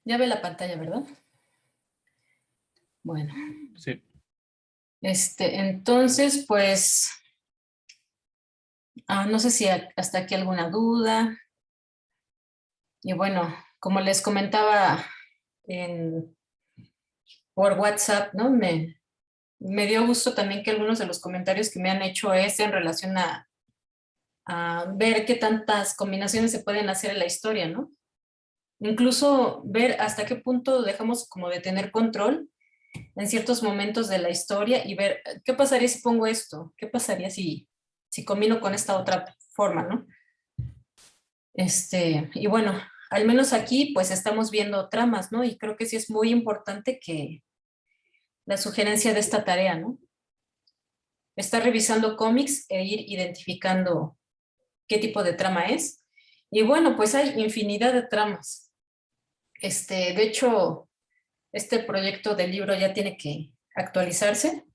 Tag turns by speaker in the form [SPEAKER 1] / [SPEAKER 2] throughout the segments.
[SPEAKER 1] Ya ve la pantalla, ¿verdad? Bueno,
[SPEAKER 2] Sí.
[SPEAKER 1] entonces, pues, no sé si hasta aquí alguna duda. Y bueno, como les comentaba en, por WhatsApp, ¿no? Me dio gusto también que algunos de los comentarios que me han hecho es en relación a ver qué tantas combinaciones se pueden hacer en la historia, ¿no? Incluso ver hasta qué punto dejamos como de tener control en ciertos momentos de la historia y ver qué pasaría si pongo esto, qué pasaría si combino con esta otra forma, ¿no? Y bueno, al menos aquí pues estamos viendo tramas, ¿no? Y creo que sí es muy importante que la sugerencia de esta tarea, ¿no? Estar revisando cómics e ir identificando qué tipo de trama es. Y bueno, pues hay infinidad de tramas. De hecho, este proyecto del libro ya tiene que actualizarse,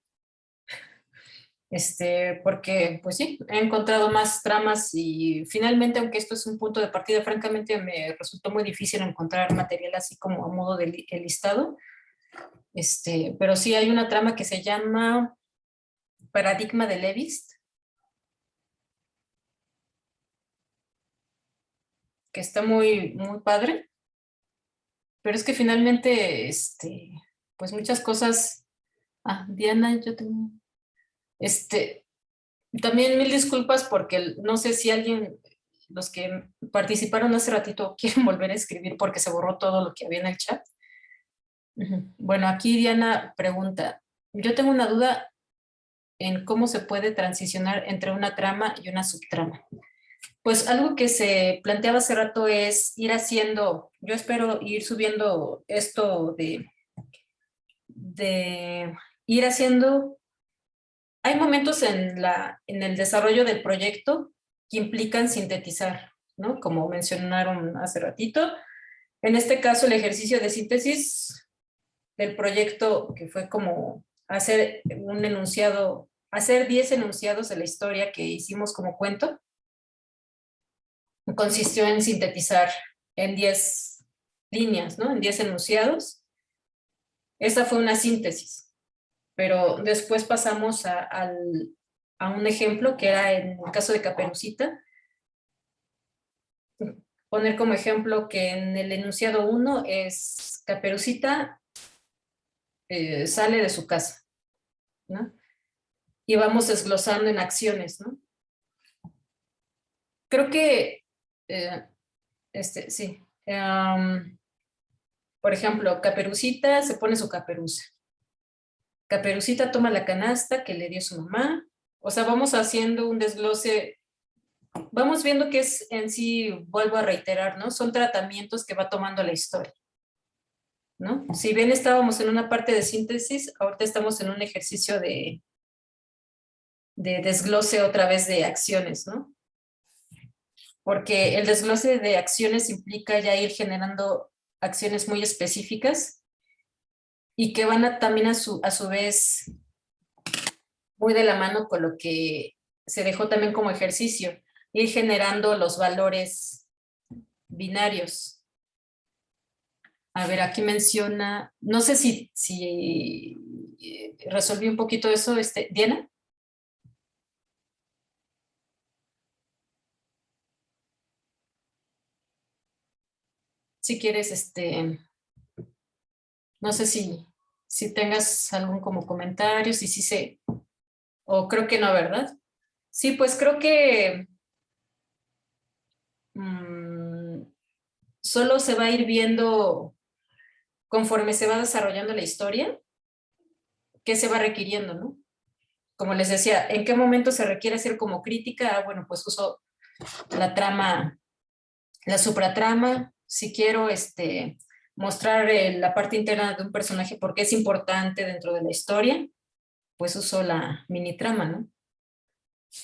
[SPEAKER 1] porque pues sí, he encontrado más tramas y finalmente, aunque esto es un punto de partida, francamente me resultó muy difícil encontrar material así como a modo de listado, pero sí hay una trama que se llama Paradigma de Levist, que está muy, muy padre, pero es que finalmente, pues muchas cosas, Diana, yo tengo, este, también mil disculpas porque no sé si alguien, los que participaron hace ratito, quieren volver a escribir porque se borró todo lo que había en el chat. Bueno, aquí Diana pregunta, yo tengo una duda en cómo se puede transicionar entre una trama y una subtrama. Pues algo que se planteaba hace rato es ir haciendo, yo espero ir subiendo esto de ir haciendo. Hay momentos en el desarrollo del proyecto que implican sintetizar, ¿no? Como mencionaron hace ratito. En este caso, el ejercicio de síntesis del proyecto, que fue como hacer un enunciado, hacer 10 enunciados de la historia que hicimos como cuento, consistió en sintetizar en 10 líneas, ¿no? En 10 enunciados. Esta fue una síntesis, pero después pasamos a un ejemplo que era en el caso de Caperucita, poner como ejemplo que en el enunciado 1 es Caperucita sale de su casa, ¿no? Y vamos desglosando en acciones, ¿no? Creo que, eh, sí, por ejemplo, Caperucita se pone su caperuza. Caperucita toma la canasta que le dio su mamá. O sea, vamos haciendo un desglose, vamos viendo que es en sí, vuelvo a reiterar, ¿no? Son tratamientos que va tomando la historia, ¿no? Si bien estábamos en una parte de síntesis, ahorita estamos en un ejercicio de desglose otra vez de acciones, ¿no? Porque el desglose de acciones implica ya ir generando acciones muy específicas y que van también a su vez muy de la mano con lo que se dejó también como ejercicio, ir generando los valores binarios. A ver, aquí menciona, no sé si resolví un poquito eso, Diana. Si quieres, no sé si tengas algún como comentario, si se, o creo que no, ¿verdad? Sí, pues creo que mmm, solo se va a ir viendo conforme se va desarrollando la historia, qué se va requiriendo, ¿no? Como les decía, ¿en qué momento se requiere hacer como crítica? Bueno, pues uso la trama, la supratrama, si quiero mostrar la parte interna de un personaje porque es importante dentro de la historia, pues uso la mini trama, ¿no?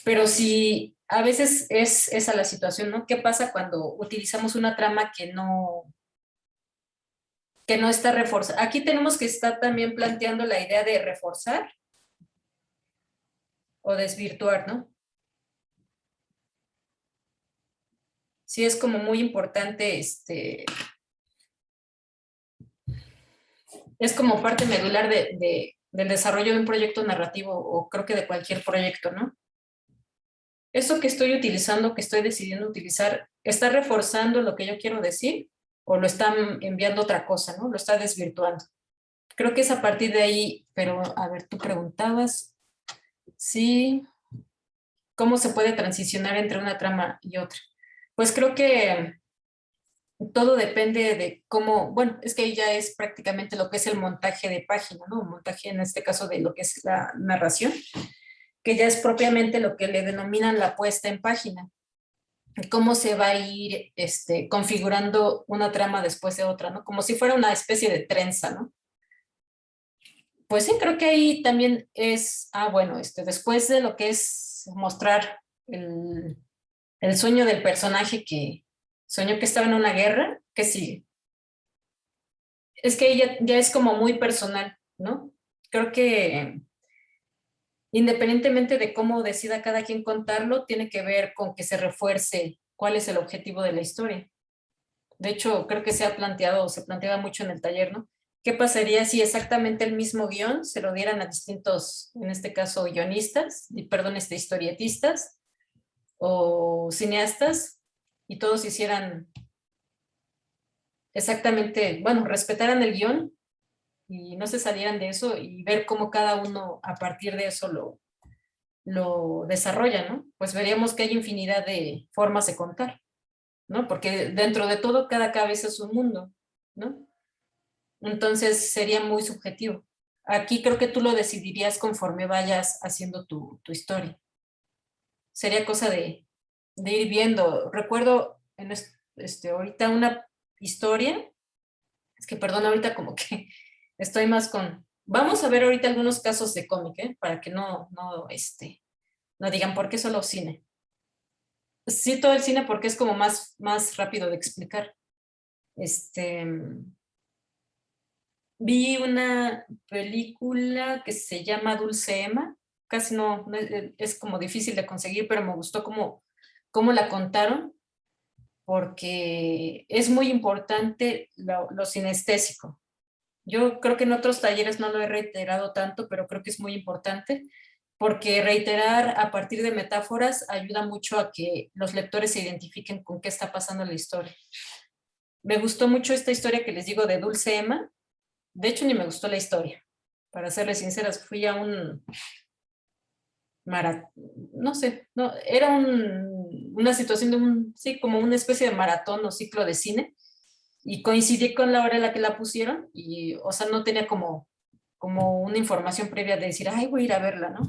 [SPEAKER 1] Pero si a veces es esa la situación, ¿no? ¿Qué pasa cuando utilizamos una trama que no está reforzada? Aquí tenemos que estar también planteando la idea de reforzar o desvirtuar, ¿no? Sí es como muy importante es como parte medular del desarrollo de un proyecto narrativo o creo que de cualquier proyecto, ¿no? Eso que estoy utilizando, que estoy decidiendo utilizar, ¿está reforzando lo que yo quiero decir o lo está enviando otra cosa, ¿no? Lo está desvirtuando. Creo que es a partir de ahí, pero a ver, tú preguntabas, sí, ¿cómo se puede transicionar entre una trama y otra? Pues creo que todo depende de cómo, bueno, es que ahí ya es prácticamente lo que es el montaje de página, ¿no? Montaje en este caso de lo que es la narración, que ya es propiamente lo que le denominan la puesta en página. Cómo se va a ir configurando una trama después de otra, ¿no? Como si fuera una especie de trenza, ¿no? Pues sí, creo que ahí también es, bueno, después de lo que es mostrar el, el sueño del personaje que soñó que estaba en una guerra, que sí, es que ya es como muy personal, ¿no? Creo que independientemente de cómo decida cada quien contarlo, tiene que ver con que se refuerce cuál es el objetivo de la historia. De hecho, creo que se ha planteado, se planteaba mucho en el taller, ¿no? ¿Qué pasaría si exactamente el mismo guión se lo dieran a distintos, en este caso, guionistas, perdón, historietistas o cineastas, y todos hicieran exactamente, bueno, respetaran el guión y no se salieran de eso y ver cómo cada uno a partir de eso lo desarrolla, ¿no? Pues veríamos que hay infinidad de formas de contar, ¿no? Porque dentro de todo, cada cabeza es un mundo, ¿no? Entonces sería muy subjetivo. Aquí creo que tú lo decidirías conforme vayas haciendo tu historia. Sería cosa de ir viendo. Recuerdo en ahorita una historia, es que perdón, ahorita como que estoy más con... Vamos a ver ahorita algunos casos de cómic, ¿eh? Para que no digan por qué solo cine. Sí, todo el cine porque es como más rápido de explicar. Este, Vi una película que se llama Dulce Emma, casi no es como difícil de conseguir, pero me gustó cómo la contaron, porque es muy importante lo sinestésico. Yo creo que en otros talleres no lo he reiterado tanto, pero creo que es muy importante, porque reiterar a partir de metáforas ayuda mucho a que los lectores se identifiquen con qué está pasando en la historia. Me gustó mucho esta historia que les digo de Dulce Emma. De hecho, ni me gustó la historia. Para serles sinceras, fui a un maratón, no sé, no, era una situación de sí, como una especie de maratón o ciclo de cine, y coincidí con la hora en la que la pusieron, y, o sea, no tenía como una información previa de decir, ay, voy a ir a verla, ¿no?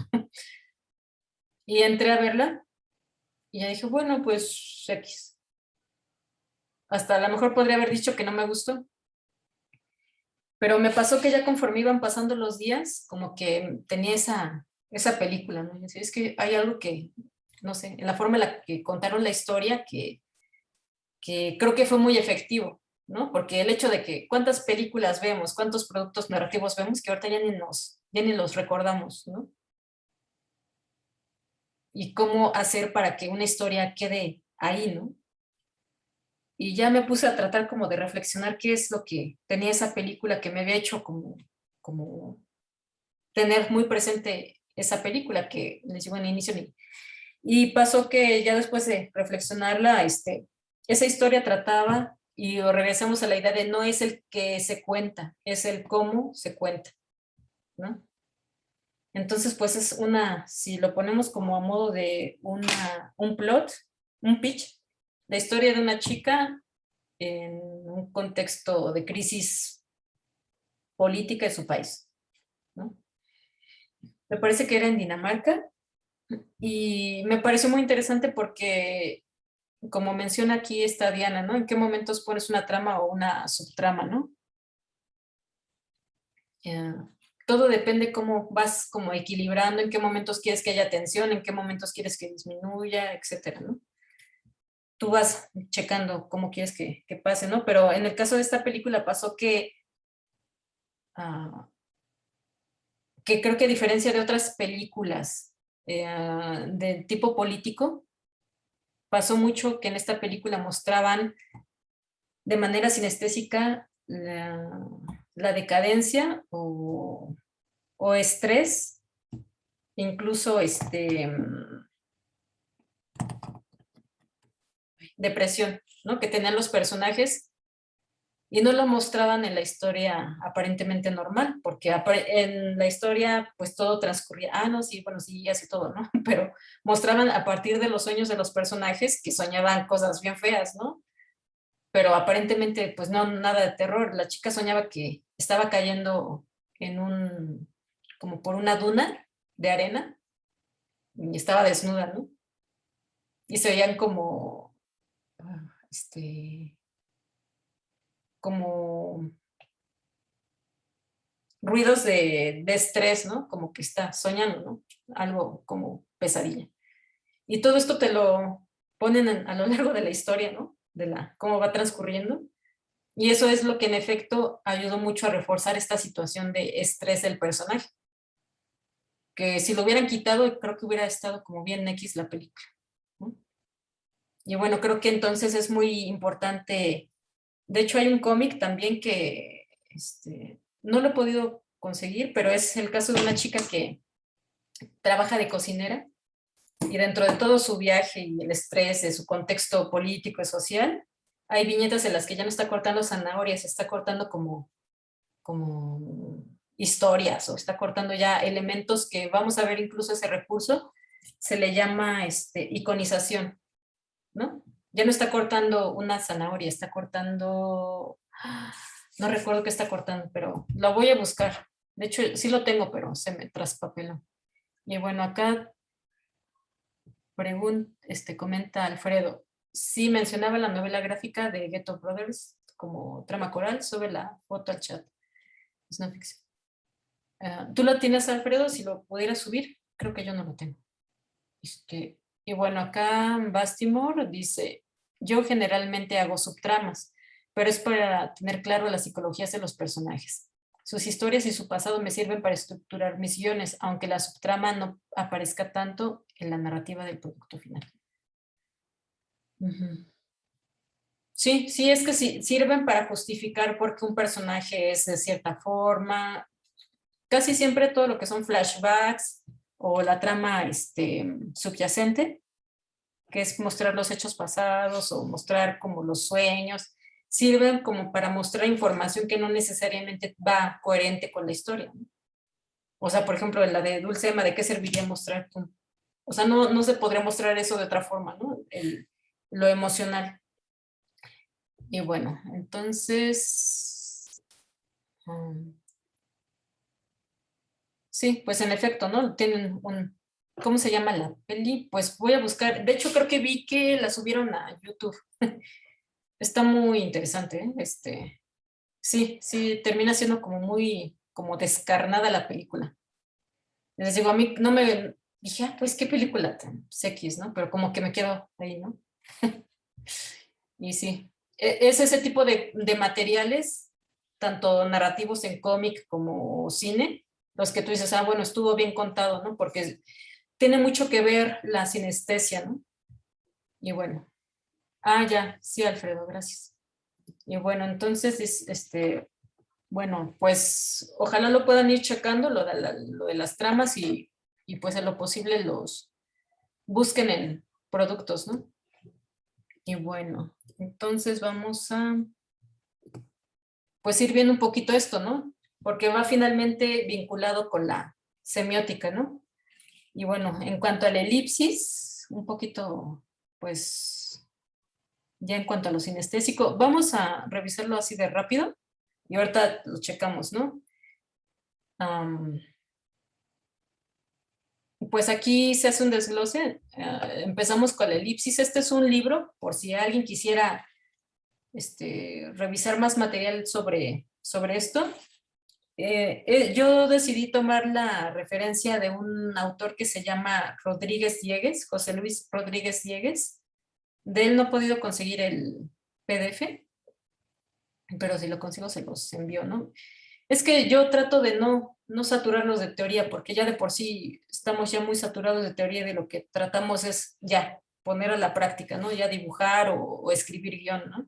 [SPEAKER 1] Y entré a verla, y ya dije, bueno, pues X. Hasta a lo mejor podría haber dicho que no me gustó, pero me pasó que ya conforme iban pasando los días, como que tenía esa película, ¿no? Y decía, es que hay algo que, no sé, en la forma en la que contaron la historia que creo que fue muy efectivo, ¿no? Porque el hecho de que cuántas películas vemos, cuántos productos narrativos vemos, que ahorita ya ni los recordamos, ¿no? Y cómo hacer para que una historia quede ahí, ¿no? Y ya me puse a tratar como de reflexionar qué es lo que tenía esa película que me había hecho como tener muy presente esa película que les digo en el inicio. Y pasó que ya después de reflexionarla, esa historia trataba, y regresamos a la idea de no es el que se cuenta, es el cómo se cuenta, ¿no? Entonces, pues es si lo ponemos como a modo de un plot, un pitch, la historia de una chica en un contexto de crisis política de su país, ¿no? Me parece que era en Dinamarca, y me pareció muy interesante porque, como menciona aquí esta Diana, ¿no? ¿En qué momentos pones una trama o una subtrama, ¿no? Eh, Todo depende cómo vas como equilibrando, en qué momentos quieres que haya tensión, en qué momentos quieres que disminuya, etcétera, ¿no? Tú vas checando cómo quieres que pase, ¿no? Pero en el caso de esta película pasó ah, que creo que a diferencia de otras películas del tipo político, pasó mucho que en esta película mostraban de manera sinestésica la decadencia o estrés, incluso depresión, ¿no? Que tenían los personajes y no lo mostraban en la historia aparentemente normal, porque en la historia pues todo transcurría, no, sí, bueno, sí, así todo, ¿no? Pero mostraban a partir de los sueños de los personajes que soñaban cosas bien feas, ¿no? Pero aparentemente pues no, nada de terror. La chica soñaba que estaba cayendo como por una duna de arena y estaba desnuda, ¿no? Y se oían como ruidos de estrés, ¿no? Como que está soñando, ¿no? Algo como pesadilla. Y todo esto te lo ponen a lo largo de la historia, ¿no? Cómo va transcurriendo. Y eso es lo que en efecto ayudó mucho a reforzar esta situación de estrés del personaje. Que si lo hubieran quitado, creo que hubiera estado como bien X la película, ¿no? Y bueno, creo que entonces es muy importante. De hecho, hay un cómic también que no lo he podido conseguir, pero es el caso de una chica que trabaja de cocinera y dentro de todo su viaje y el estrés de su contexto político y social, hay viñetas en las que ya no está cortando zanahorias, está cortando como historias o está cortando ya elementos que vamos a ver incluso ese recurso, se le llama iconización, ¿no? Ya no está cortando una zanahoria, está cortando, no recuerdo qué está cortando, pero lo voy a buscar. De hecho, sí lo tengo, pero se me traspapeló. Y bueno, acá comenta Alfredo, sí mencionaba la novela gráfica de Ghetto Brothers como trama coral, sube la foto al chat. Es no ficción. ¿Tú lo tienes, Alfredo? Si lo pudieras subir, creo que yo no lo tengo. Y bueno, acá Bastimore dice, yo generalmente hago subtramas, pero es para tener claro las psicologías de los personajes. Sus historias y su pasado me sirven para estructurar mis guiones, aunque la subtrama no aparezca tanto en la narrativa del producto final. Ujú. Sí, sí, es que sí, sirven para justificar por qué un personaje es de cierta forma. Casi siempre todo lo que son flashbacks o la trama subyacente, que es mostrar los hechos pasados o mostrar como los sueños, sirven como para mostrar información que no necesariamente va coherente con la historia, ¿no? O sea, por ejemplo, en la de Dulce Emma, ¿de qué serviría mostrar? O sea, no se podría mostrar eso de otra forma, ¿no? Lo emocional. Y bueno, entonces, sí, pues en efecto, ¿no? Tienen ¿cómo se llama la peli? Pues voy a buscar, de hecho creo que vi que la subieron a YouTube. Está muy interesante, ¿eh? Sí, sí, termina siendo como muy, como descarnada la película. Les digo, a mí no me, dije, pues qué película tan X, ¿no? Pero como que me quedo ahí, ¿no? Y sí, es ese tipo de materiales, tanto narrativos en cómic como cine, los que tú dices, bueno, estuvo bien contado, ¿no? Porque tiene mucho que ver la sinestesia, ¿no? Y bueno, ya, sí, Alfredo, gracias. Y bueno, entonces, bueno, pues ojalá lo puedan ir checando, lo de las tramas y pues en lo posible los busquen en productos, ¿no? Y bueno, entonces vamos a pues ir viendo un poquito esto, ¿no? Porque va finalmente vinculado con la semiótica, ¿no? Y bueno, en cuanto a la elipsis, un poquito, pues ya en cuanto a lo sinestésico, vamos a revisarlo así de rápido y ahorita lo checamos, ¿no? Um, Pues aquí se hace un desglose. Empezamos con la elipsis. Este es un libro, por si alguien quisiera revisar más material sobre esto. Yo decidí tomar la referencia de un autor que se llama Rodríguez Diegues, José Luis Rodríguez Diegues. De él no he podido conseguir el PDF, pero si lo consigo se los envío, ¿no? Es que yo trato de no saturarlos de teoría, porque ya de por sí estamos ya muy saturados de teoría y de lo que tratamos es ya poner a la práctica, ¿no? Ya dibujar o escribir guión, ¿no?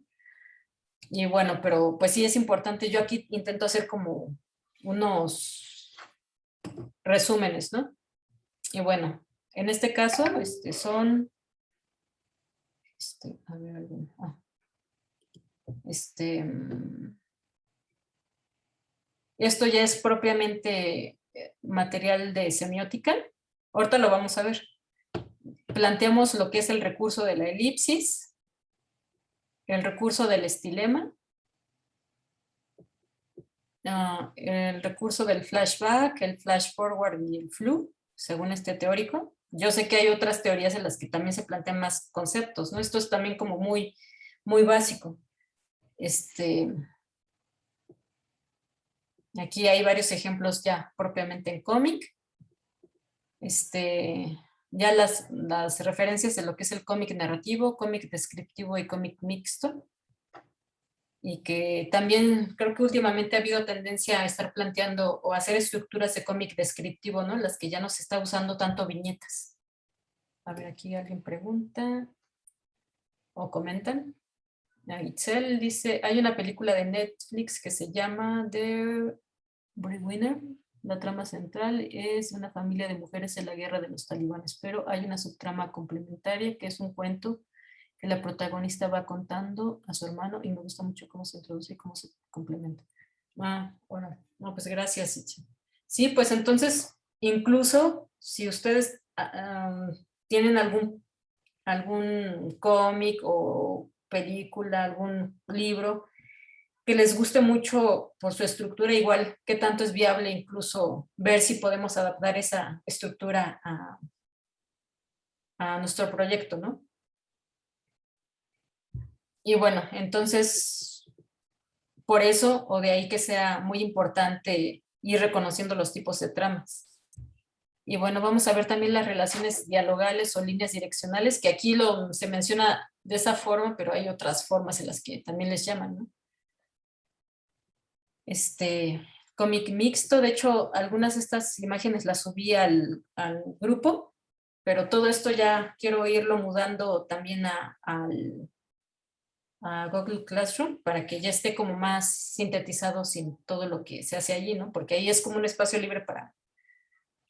[SPEAKER 1] Y bueno, pero pues sí es importante. Yo aquí intento hacer como unos resúmenes, ¿no? Y bueno, en este caso, son, a ver, este, esto ya es propiamente material de semiótica. Ahorita lo vamos a ver. Planteamos lo que es el recurso de la elipsis, el recurso del estilema, el recurso del flashback, el flash forward y el flu, según este teórico. Yo sé que hay otras teorías en las que también se plantean más conceptos, ¿no? Esto es también como muy, muy básico. Aquí hay varios ejemplos ya propiamente en cómic. Ya las referencias de lo que es el cómic narrativo, cómic descriptivo y cómic mixto. Y que también creo que últimamente ha habido tendencia a estar planteando o hacer estructuras de cómic descriptivo, ¿no? Las que ya no se está usando tanto viñetas. A ver, aquí alguien pregunta o comentan. Itzel dice, hay una película de Netflix que se llama The Breadwinner. La trama central es una familia de mujeres en la guerra de los talibanes, pero hay una subtrama complementaria que es un cuento que la protagonista va contando a su hermano y me gusta mucho cómo se introduce y cómo se complementa. Bueno, no, pues gracias, Itzel. Sí, pues entonces, incluso si ustedes tienen algún cómic o película, algún libro que les guste mucho por su estructura, igual que tanto es viable incluso ver si podemos adaptar esa estructura a nuestro proyecto, ¿no? Y bueno, entonces, por eso o de ahí que sea muy importante ir reconociendo los tipos de tramas. Y bueno, vamos a ver también las relaciones dialogales o líneas direccionales, que aquí se menciona de esa forma, pero hay otras formas en las que también les llaman, ¿no? Cómic mixto, de hecho, algunas de estas imágenes las subí al grupo, pero todo esto ya quiero irlo mudando también a Google Classroom para que ya esté como más sintetizado sin todo lo que se hace allí, ¿no? Porque ahí es como un espacio libre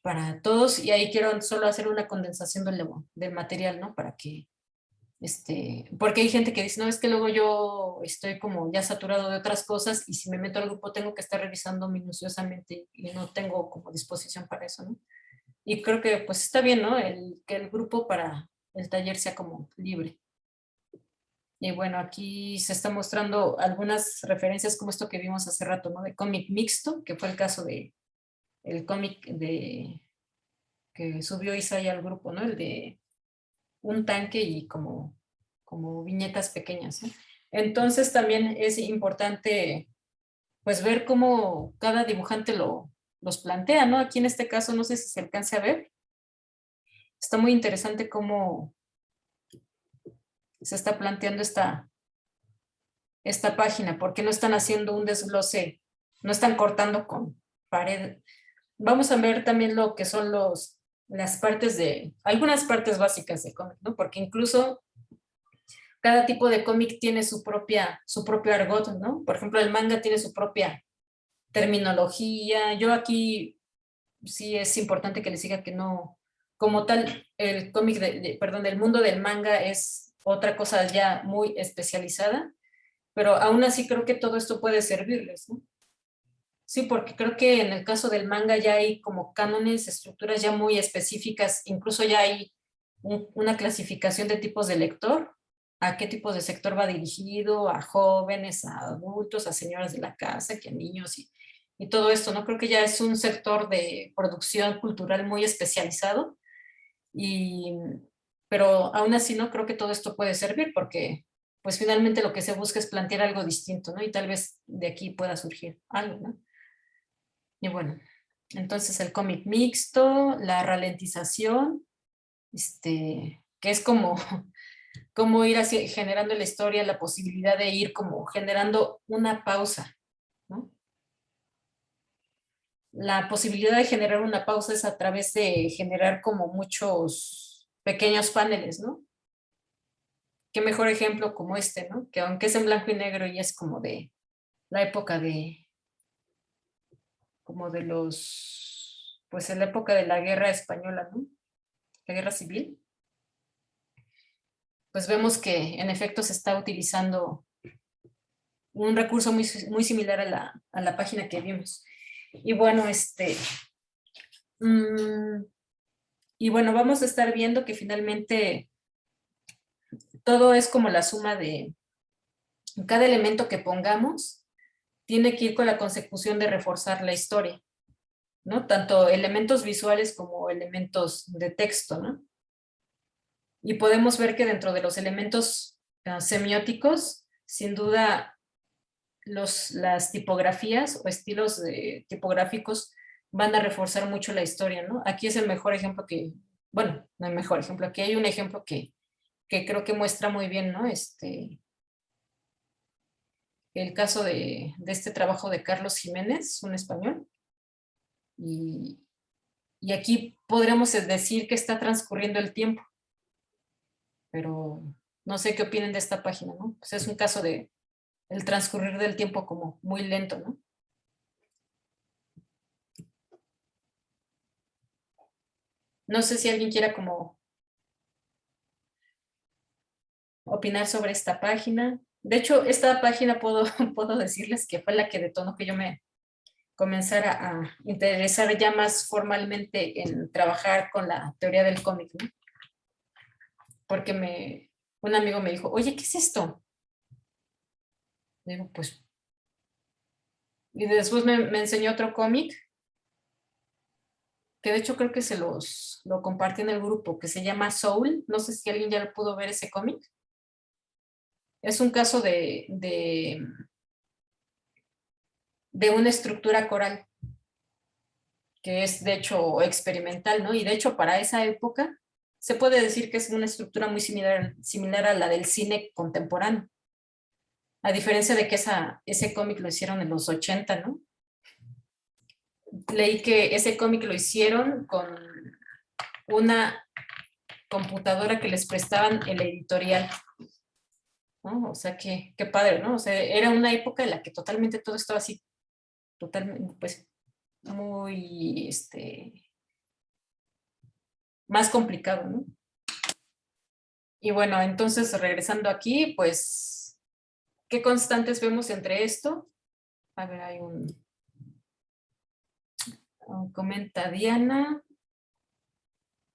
[SPEAKER 1] para todos y ahí quiero solo hacer una condensación del material, ¿no? Para que, porque hay gente que dice, no, es que luego yo estoy como ya saturado de otras cosas y si me meto al grupo tengo que estar revisando minuciosamente y no tengo como disposición para eso, ¿no? Y creo que pues está bien, ¿no? Que el grupo para el taller sea como libre. Y bueno, aquí se está mostrando algunas referencias como esto que vimos hace rato, ¿no? De cómic mixto, que fue el caso de el cómic que subió Isaiah al grupo, ¿no? El de un tanque y como viñetas pequeñas, ¿no? Entonces también es importante pues ver cómo cada dibujante los plantea, ¿no? Aquí en este caso no sé si se alcance a ver. Está muy interesante cómo se está planteando esta página, porque no están haciendo un desglose, no están cortando con pared. Vamos a ver también lo que son las partes algunas partes básicas de cómic, ¿no? Porque incluso cada tipo de cómic tiene su propio argot, ¿no? Por ejemplo, el manga tiene su propia terminología. Yo aquí sí es importante que les diga que no, como tal, el cómic, perdón, el mundo del manga es otra cosa ya muy especializada, pero aún así creo que todo esto puede servirles, ¿no? Sí, porque creo que en el caso del manga ya hay como cánones, estructuras ya muy específicas, incluso ya hay una clasificación de tipos de lector, a qué tipo de sector va dirigido, a jóvenes, a adultos, a señoras de la casa, que a niños y todo esto, ¿no? Creo que ya es un sector de producción cultural muy especializado, y, pero aún así no creo que todo esto puede servir porque pues finalmente lo que se busca es plantear algo distinto, ¿no? Y tal vez de aquí pueda surgir algo, ¿no? Y bueno, entonces el cómic mixto, la ralentización, que es como ir generando la historia, la posibilidad de ir como generando una pausa, ¿no? La posibilidad de generar una pausa es a través de generar como muchos pequeños paneles, ¿no? qué mejor ejemplo como este, ¿no? Que aunque es en blanco y negro y es como de la época de, como de los, pues en la época de la guerra española, ¿no? La guerra civil, pues vemos que en efecto se está utilizando un recurso muy similar a la página que vimos. Y bueno, y bueno, vamos a estar viendo que finalmente todo es como la suma de cada elemento que pongamos, tiene que ir con la consecución de reforzar la historia, ¿no? Tanto elementos visuales como elementos de texto, ¿no? Y podemos ver que dentro de los elementos semióticos, sin duda, las tipografías o estilos tipográficos van a reforzar mucho la historia, ¿no? Aquí es el mejor ejemplo que, bueno, no el mejor ejemplo, aquí hay un ejemplo que creo que muestra muy bien, ¿no? El caso de este trabajo de Carlos Jiménez, un español, y, y aquí podremos decir que está transcurriendo el tiempo, pero no sé qué opinen de esta página, ¿no? Pues es un caso de el transcurrir del tiempo como muy lento, ¿no? No sé si alguien quiera como opinar sobre esta página. De hecho, esta página puedo decirles que fue la que detonó que yo me comenzara a interesar ya más formalmente en trabajar con la teoría del cómic, ¿no? Porque un amigo me dijo, oye, ¿qué es esto? Digo, pues, y después me enseñó otro cómic, que de hecho creo que lo compartí en el grupo, que se llama Soul. No sé si alguien ya lo pudo ver ese cómic. Es un caso de una estructura coral, que es de hecho experimental, ¿no? Y de hecho para esa época se puede decir que es una estructura muy similar a la del cine contemporáneo. A diferencia de que ese cómic lo hicieron en los 80, ¿no? Leí que ese cómic lo hicieron con una computadora que les prestaban el editorial, ¿no? O sea, qué padre, ¿no? O sea, era una época en la que totalmente todo estaba así, totalmente, pues, muy, más complicado, ¿no? Y bueno, entonces regresando aquí, pues, ¿qué constantes vemos entre esto? A ver, hay comenta Diana.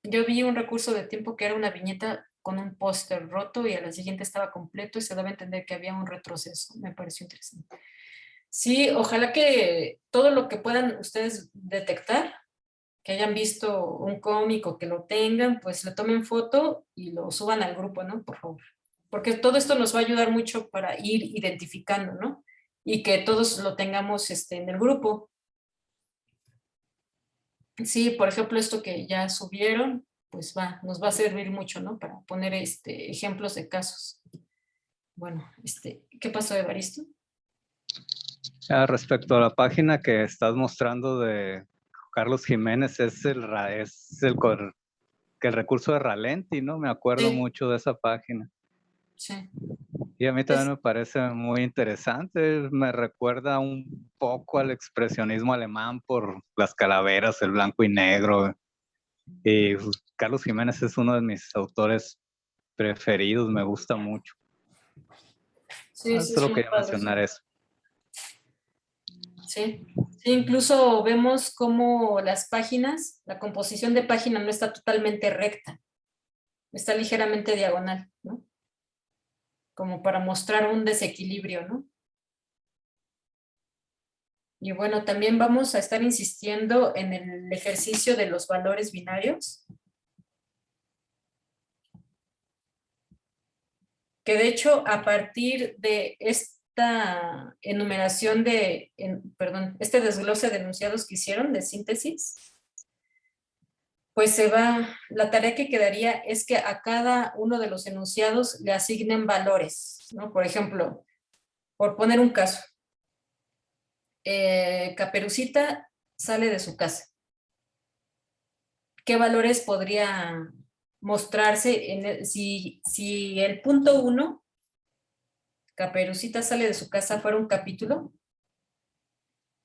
[SPEAKER 1] Yo vi un recurso de tiempo que era una viñeta con un póster roto y a la siguiente estaba completo y se daba a entender que había un retroceso. Me pareció interesante. Sí, ojalá que todo lo que puedan ustedes detectar, que hayan visto un cómic o que lo tengan, pues le tomen foto y lo suban al grupo, ¿no? Por favor. Porque todo esto nos va a ayudar mucho para ir identificando, ¿no? Y que todos lo tengamos en el grupo. Sí, por ejemplo, esto que ya subieron, pues nos va a servir mucho, ¿no? Para poner ejemplos de casos. Bueno, ¿qué pasó, Evaristo?
[SPEAKER 2] Respecto a la página que estás mostrando de Carlos Jiménez, que el recurso de Ralenti, ¿no? Me acuerdo
[SPEAKER 1] Sí,
[SPEAKER 2] mucho de esa página.
[SPEAKER 1] sí.
[SPEAKER 2] Y a mí también me parece muy interesante. Me recuerda un poco al expresionismo alemán por las calaveras, el blanco y negro. Y pues, Carlos Jiménez es uno de mis autores preferidos, me gusta mucho.
[SPEAKER 1] Sí, sí, es
[SPEAKER 2] Solo
[SPEAKER 1] muy
[SPEAKER 2] quería
[SPEAKER 1] padre.
[SPEAKER 2] mencionar eso.
[SPEAKER 1] Sí. Sí, incluso vemos cómo las páginas, la composición de página no está totalmente recta, está ligeramente diagonal, ¿no? Como para mostrar un desequilibrio, ¿no? Y bueno, también vamos a estar insistiendo en el ejercicio de los valores binarios, que de hecho a partir de esta enumeración perdón, este desglose de enunciados que hicieron de síntesis, pues la tarea que quedaría es que a cada uno de los enunciados le asignen valores, ¿no? Por ejemplo, por poner un caso, Caperucita sale de su casa. ¿Qué valores podría mostrarse, si el punto 1, Caperucita sale de su casa, fuera un capítulo,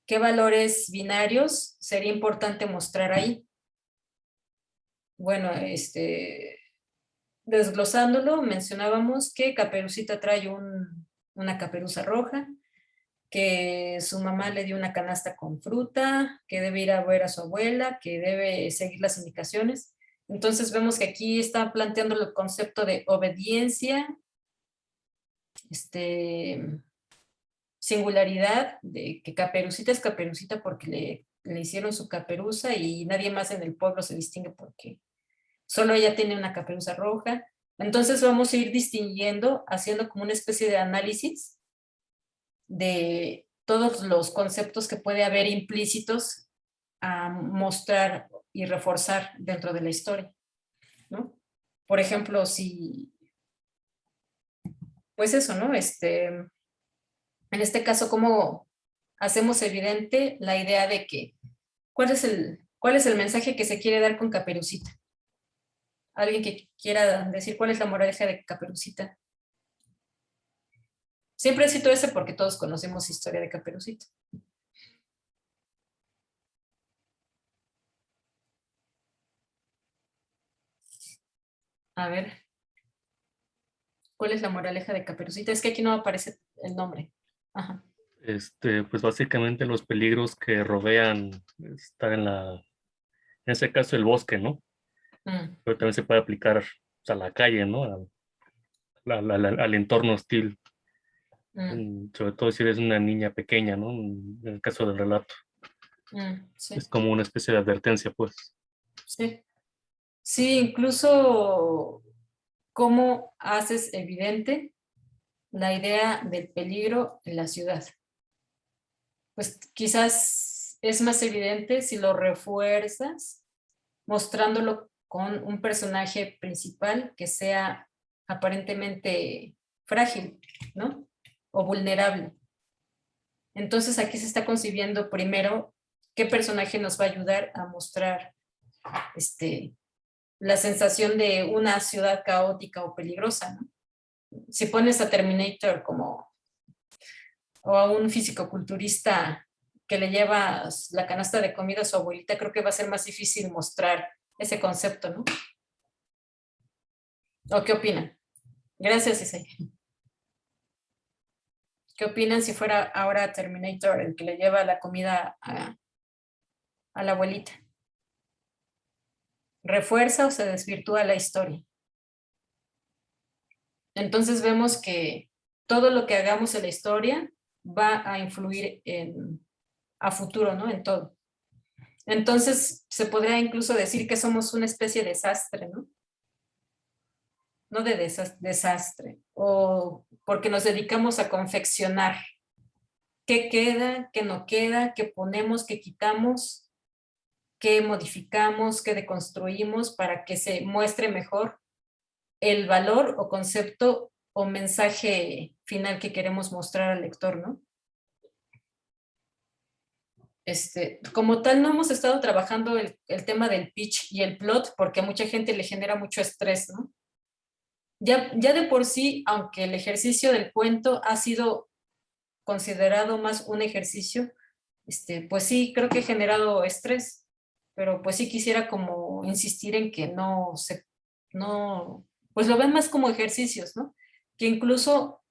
[SPEAKER 1] ¿qué valores binarios sería importante mostrar ahí? Bueno, desglosándolo, mencionábamos que Caperucita trae una caperuza roja, que su mamá le dio una canasta con fruta, que debe ir a ver a su abuela, que debe seguir las indicaciones. Entonces vemos que aquí está planteando el concepto de obediencia, singularidad, de que Caperucita es Caperucita porque le hicieron su caperuza y nadie más en el pueblo se distingue porque solo ella tiene una caperuza roja. Entonces vamos a ir distinguiendo, haciendo como una especie de análisis de todos los conceptos que puede haber implícitos a mostrar y reforzar dentro de la historia, ¿no? Por ejemplo, pues eso, ¿no? En este caso, ¿cómo hacemos evidente la idea de que cuál es el mensaje que se quiere dar con Caperucita? ¿Alguien que quiera decir cuál es la moraleja de Caperucita? Siempre cito ese porque todos conocemos historia de Caperucita. A ver, ¿cuál es la moraleja de Caperucita? Es que aquí no aparece el nombre. Ajá.
[SPEAKER 3] Pues básicamente los peligros que rodean estar en ese caso el bosque, ¿no? Pero también se puede aplicar pues, a la calle, ¿no? Al entorno hostil. Sobre todo si eres una niña pequeña, ¿no? En el caso del relato.
[SPEAKER 1] Sí.
[SPEAKER 3] Es como una especie de advertencia, pues.
[SPEAKER 1] Sí. Sí, incluso cómo haces evidente la idea del peligro en la ciudad. Pues quizás es más evidente si lo refuerzas mostrándolo con un personaje principal que sea aparentemente frágil, ¿no? O vulnerable. Entonces aquí se está concibiendo primero qué personaje nos va a ayudar a mostrar la sensación de una ciudad caótica o peligrosa, ¿no? Si pones a Terminator o a un fisicoculturista que le lleva la canasta de comida a su abuelita, creo que va a ser más difícil mostrar ese concepto, ¿no? ¿O qué opinan? Gracias, Isai. ¿Qué opinan si fuera ahora Terminator el que le lleva la comida a la abuelita? ¿Refuerza o se desvirtúa la historia? Entonces vemos que todo lo que hagamos en la historia va a influir a futuro, ¿no? En todo. Entonces se podría incluso decir que somos una especie de desastre, ¿no? No de desastre, o porque nos dedicamos a confeccionar qué queda, qué no queda, qué ponemos, qué quitamos, qué modificamos, qué deconstruimos para que se muestre mejor el valor o concepto o mensaje final que queremos mostrar al lector, ¿no? Como tal, no hemos estado trabajando el tema del pitch y el plot porque a mucha gente le genera mucho estrés, ¿no? Ya de por sí, aunque el ejercicio del cuento ha sido considerado más un ejercicio, pues sí, creo que ha generado estrés, pero pues sí quisiera como insistir en que pues lo ven más como ejercicios, ¿no? Que incluso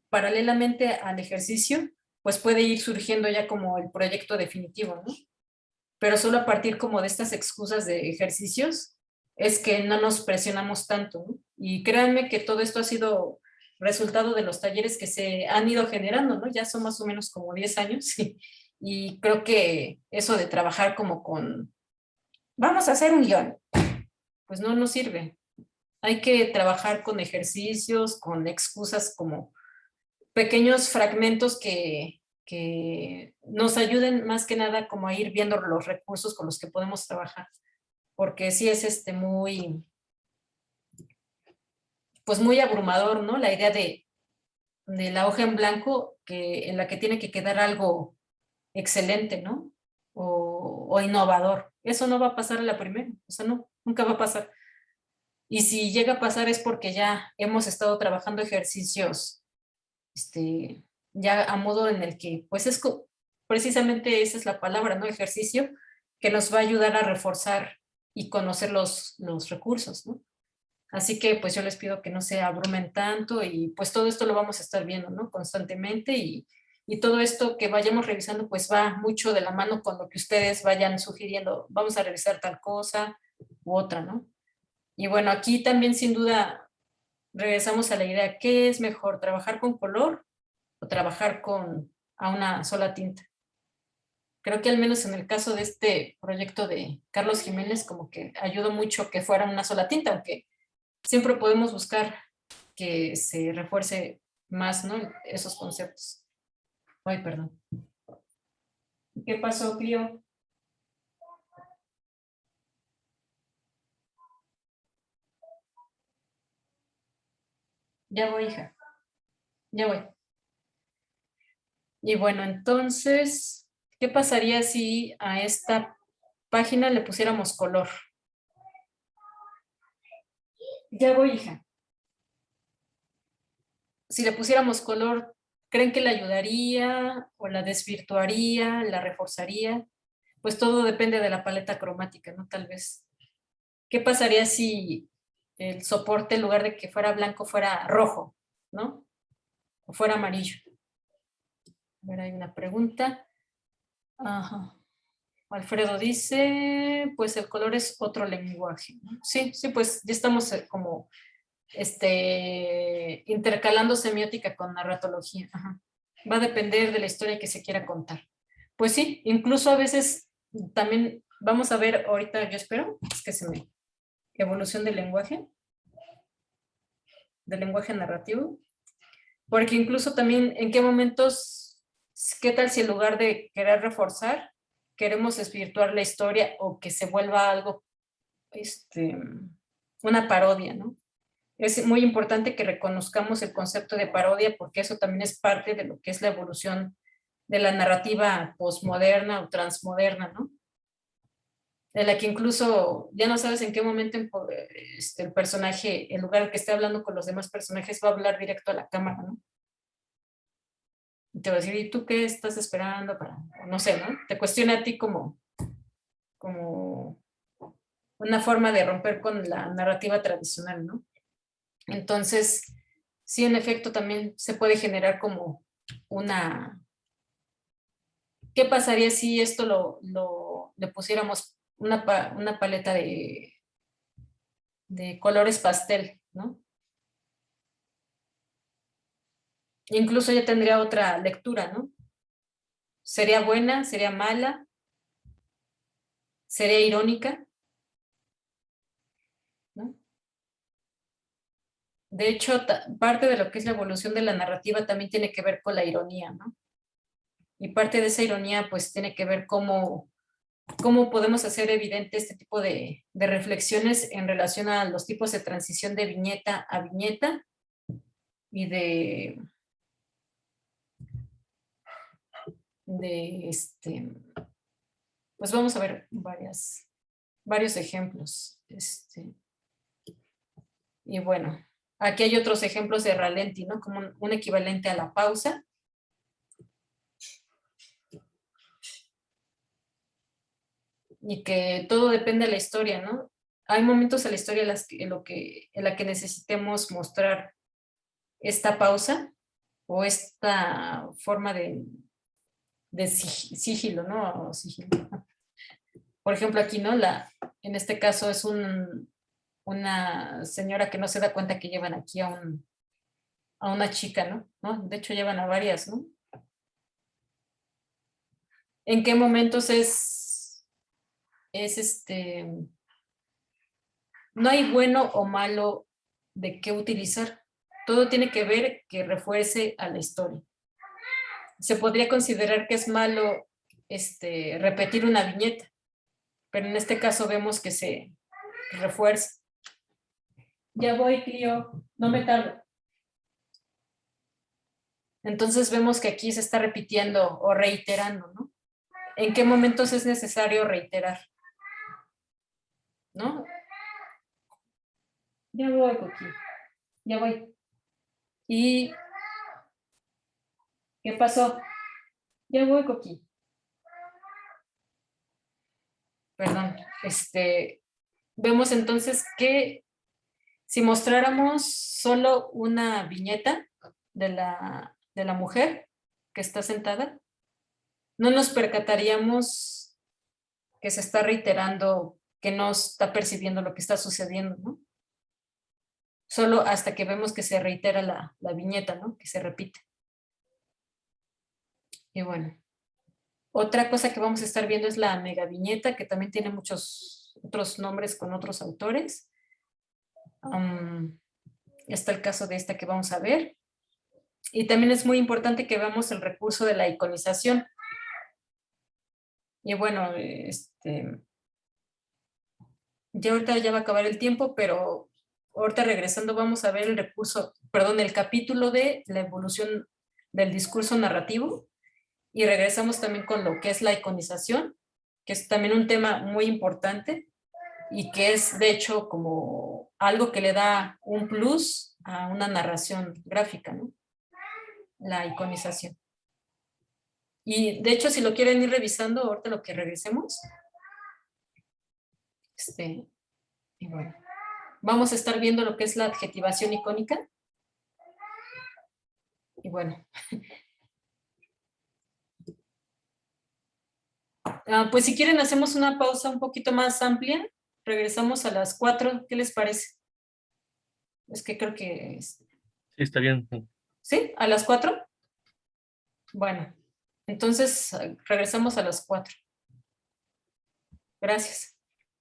[SPEAKER 1] paralelamente al ejercicio, pues puede ir surgiendo ya como el proyecto definitivo, ¿no? Pero solo a partir como de estas excusas de ejercicios es que no nos presionamos tanto, ¿no? Y créanme que todo esto ha sido resultado de los talleres que se han ido generando, ¿no? Ya son más o menos como 10 años y creo que eso de trabajar como vamos a hacer un guión, pues no nos sirve. Hay que trabajar con ejercicios, con excusas como pequeños fragmentos que nos ayuden más que nada como a ir viendo los recursos con los que podemos trabajar, porque sí es pues muy abrumador, ¿no? La idea de la hoja en blanco en la que tiene que quedar algo excelente, ¿no? O innovador. Eso no va a pasar a la primera, eso no, nunca va a pasar. Y si llega a pasar es porque ya hemos estado trabajando ejercicios, ya a modo en el que, pues precisamente esa es la palabra, ¿no? Ejercicio, que nos va a ayudar a reforzar y conocer los recursos, ¿no? Así que pues yo les pido que no se abrumen tanto y pues todo esto lo vamos a estar viendo, ¿no? Constantemente y todo esto que vayamos revisando pues va mucho de la mano con lo que ustedes vayan sugiriendo. Vamos a revisar tal cosa u otra, ¿no? Y bueno, aquí también sin duda regresamos a la idea, ¿qué es mejor, trabajar con color o trabajar a una sola tinta? Creo que al menos en el caso de este proyecto de Carlos Jiménez, como que ayudó mucho que fuera una sola tinta, aunque siempre podemos buscar que se refuerce más, ¿no? Esos conceptos. Ay, perdón. ¿Qué pasó, Cleo? Ya voy, hija. Ya voy. Y bueno, entonces, ¿qué pasaría si a esta página le pusiéramos color? Ya voy, hija. Si le pusiéramos color, ¿creen que la ayudaría o la desvirtuaría, la reforzaría? Pues todo depende de la paleta cromática, ¿no? Tal vez. ¿Qué pasaría si el soporte, en lugar de que fuera blanco, fuera rojo, ¿no? O fuera amarillo. A ver, hay una pregunta. Ajá. Alfredo dice, pues el color es otro lenguaje, ¿no? Sí, sí, pues ya estamos como intercalando semiótica con narratología. Ajá. Va a depender de la historia que se quiera contar. Pues sí, incluso a veces también vamos a ver ahorita, yo espero, es que se me evolución del lenguaje narrativo, porque incluso también en qué momentos, qué tal si en lugar de querer reforzar, queremos desvirtuar la historia o que se vuelva algo, una parodia, ¿no? Es muy importante que reconozcamos el concepto de parodia porque eso también es parte de lo que es la evolución de la narrativa posmoderna o transmoderna, ¿no? De la que incluso ya no sabes en qué momento el personaje, en lugar de que esté hablando con los demás personajes, va a hablar directo a la cámara, ¿no? Y te va a decir, ¿y tú qué estás esperando para, no sé, ¿no? Te cuestiona a ti como una forma de romper con la narrativa tradicional, ¿no? Entonces, sí, en efecto, también se puede generar como una... ¿Qué pasaría si esto le pusiéramos una paleta de colores pastel, ¿no? Incluso ya tendría otra lectura, ¿no? ¿Sería buena? ¿Sería mala? ¿Sería irónica? ¿No? De hecho, parte de lo que es la evolución de la narrativa también tiene que ver con la ironía, ¿no? Y parte de esa ironía, pues, tiene que ver cómo podemos hacer evidente este tipo de reflexiones en relación a los tipos de transición de viñeta a viñeta y pues vamos a ver varios ejemplos. Y bueno, aquí hay otros ejemplos de ralenti, ¿no? Como un equivalente a la pausa. Y que todo depende de la historia, ¿no? Hay momentos en la historia en la que necesitemos mostrar esta pausa o esta forma de sigilo, ¿no? Sigilo. Por ejemplo, aquí, ¿no? En este caso es una señora que no se da cuenta que llevan aquí a una chica, ¿no? De hecho, llevan a varias, ¿no? ¿En qué momentos no hay bueno o malo de qué utilizar? Todo tiene que ver que refuerce a la historia. Se podría considerar que es malo repetir una viñeta, pero en este caso vemos que se refuerza. Ya voy, Cleo, no me tardo. Entonces vemos que aquí se está repitiendo o reiterando, ¿no? ¿En qué momentos es necesario reiterar? ¿No? Ya voy, Coqui. Ya voy. ¿Y qué pasó? Ya voy, Coqui. Perdón. Vemos entonces que si mostráramos solo una viñeta de la mujer que está sentada, no nos percataríamos que se está reiterando, que no está percibiendo lo que está sucediendo, ¿no? Solo hasta que vemos que se reitera la viñeta, ¿no? Que se repite. Y bueno, otra cosa que vamos a estar viendo es la megaviñeta, que también tiene muchos otros nombres con otros autores. Está el caso de esta que vamos a ver. Y también es muy importante que veamos el recurso de la iconización. Y bueno, ya ahorita ya va a acabar el tiempo, pero ahorita regresando vamos a ver el recurso, perdón, el capítulo de la evolución del discurso narrativo y regresamos también con lo que es la iconización, que es también un tema muy importante y que es de hecho como algo que le da un plus a una narración gráfica, ¿no? La iconización. Y de hecho, si lo quieren ir revisando, ahorita lo que regresemos, y bueno, vamos a estar viendo lo que es la adjetivación icónica. Y bueno, pues si quieren hacemos una pausa un poquito más amplia, regresamos a las 4, ¿qué les parece? Es que creo que...
[SPEAKER 3] Sí, está bien.
[SPEAKER 1] ¿Sí? ¿A las 4? Bueno, entonces regresamos a las 4. Gracias.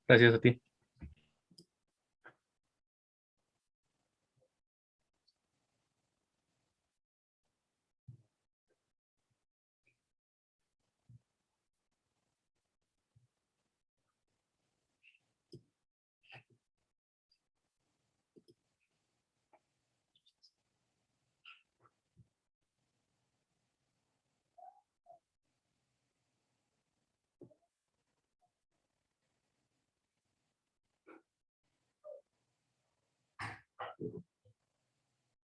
[SPEAKER 3] Gracias a ti.